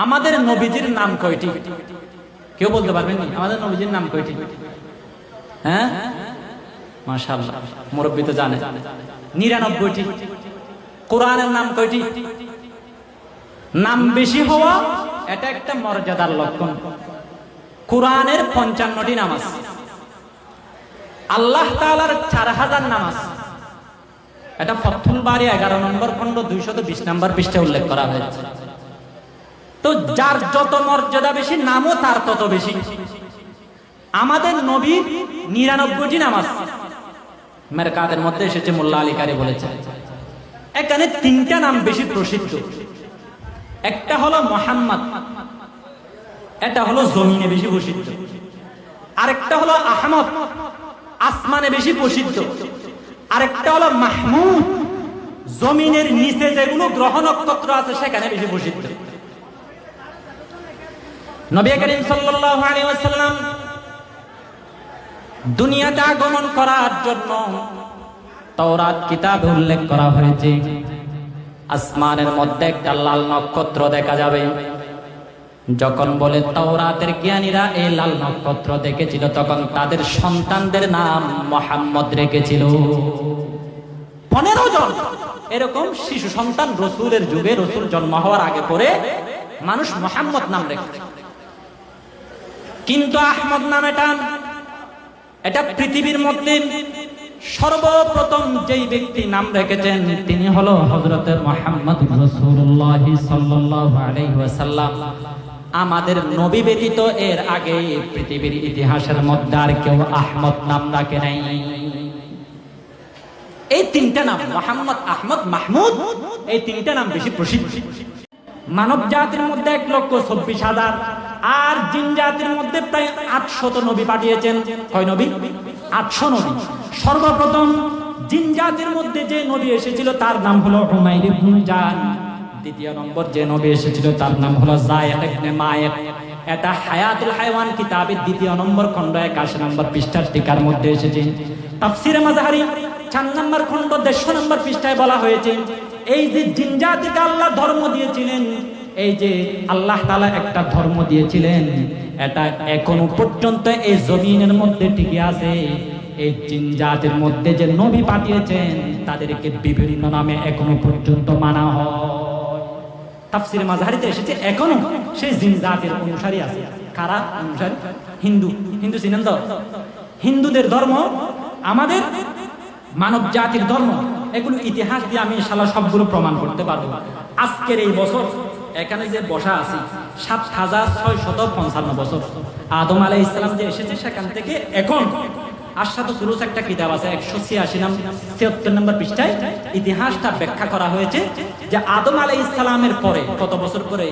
আমাদের নবীজির নাম কয়টি? কেউ বলতে পারবেন না আমাদের নবীজির নাম কয়টি? হ্যাঁ, মাশাআল্লাহ, মুরব্বি তো জানে 99টি। কোরআনের নাম কয়টি? নাম বেশি হওয়া এটা একটা মর্যাদার লক্ষণ। কোরআনের 55টি নাম আছে, আল্লাহ তাআলার 4000 নাম আছে। এটা ফাতহুল বারী 11 নম্বর খণ্ড 220 নম্বর পৃষ্ঠায় উল্লেখ করা হয়েছে। তো যার যত মর্যাদা বেশি, নামও তার তত বেশি। আমাদের নবীর 99টি নাম আছে। মেরকাতের মধ্যে এসেছে, মোল্লা আলী কারি বলেছেন এখানে 3টা নাম বেশি প্রসিদ্ধ। একটা হলো মুহাম্মদ, এটা হলো জমিনে বেশি প্রসিদ্ধ। আরেকটা হলো আহমদ, আসমানে বেশি প্রসিদ্ধ। আরেকটা হলো মাহমুদ, জমিনের নিচে যেগুলো গ্রহ নক্ষত্র আছে সেখানে বেশি প্রসিদ্ধ। নবী করিম সাল্লাল্লাহু আলাইহি ওয়াসাল্লাম দুনিয়াতে আগমন করার জন্য তাওরাত কিতাবে উল্লেখ করা হয়েছে আসমানের মধ্যে একটা লাল নক্ষত্র দেখা যাবে। যখন বলে তাওরাতের জ্ঞানীরা এই লাল নক্ষত্র দেখেছিল, তখন তাদের সন্তানদের নাম মুহাম্মদ রেখেছিল। 15 জন এরকম শিশু সন্তান রসুলের যুগে, রসুল জন্ম হওয়ার আগে পরে মানুষ মুহাম্মদ নাম রেখেছে। কিন্তু আহমদ নাম এটা পৃথিবীর মধ্যে সর্বপ্রথম যেই ব্যক্তি নাম রেখেছেন তিনি হলো হযরত মুহাম্মদ রাসূলুল্লাহ সাল্লাল্লাহু আলাইহি ওয়াসাল্লাম। আমাদের নবী ব্যতীত এর আগে পৃথিবীর ইতিহাসের মধ্যে আর কেউ আহমদ নাম রাখে নাই। এই 3টা নাম মুহাম্মদ, আহমদ, মাহমুদ, এই 3টা নাম বেশি প্রসিদ্ধ। মানব জাতির মধ্যে 1,24,000 আর জিন জাতির মধ্যে প্রায় 800 নবী পাঠিয়েছেন। কয় নবী? 800 নবী। সর্বপ্রথম জিন জাতির মধ্যে যে নবী এসেছিল তার নাম হলো উমাইর ইবনে জান। দ্বিতীয় নম্বর যে নবী এসেছিল তার নাম হলো যায়েদ ইবনে মায়েক। এটা হায়াতুল হায়াওয়ান কিতাবের 2 নম্বর খণ্ড 81 নম্বর পৃষ্ঠার টিকার মধ্যে এসেছে। তাফসিরে মাযহারি 4 নম্বর খণ্ড 150 নম্বর পৃষ্ঠায় বলা হয়েছে এই যে জিন জাতিকে আল্লাহ ধর্ম দিয়েছিলেন, এই যে আল্লাহ তাআলা একটা ধর্ম দিয়েছিলেন, এটা এখনো পর্যন্ত এই জমিনের মধ্যে টিকে আছে। এই জিন জাতির মধ্যে যে নবী পাঠিয়েছেন তাদেরকে বিভিন্ন নামে এখনো পর্যন্ত মানা হয়। তাফসিরে মাযহারিতে এসেছে এখনো সেই জিন জাতির অনুসারী আছে। কারা অনুসারী? হিন্দু। হিন্দু চিনেন তো? হিন্দুদের ধর্ম আমাদের মানব জাতির ধর্ম। এগুলো ইতিহাস দিয়ে আমি ইনশাআল্লাহ সবগুলো প্রমাণ করতে পারবো। আজকের এই বছর এখানে যে বসা আছি 7655 বছর আদম আলাইহিস সালাম যে এসেছে সেখান থেকে এখন আশহাদু তুরুস একটা কিতাব আছে 176 নম্বর পৃষ্ঠায় ইতিহাসটা ব্যাখ্যা করা হয়েছে যে আদম আলাইহিস সালামের পরে কত বছর পরে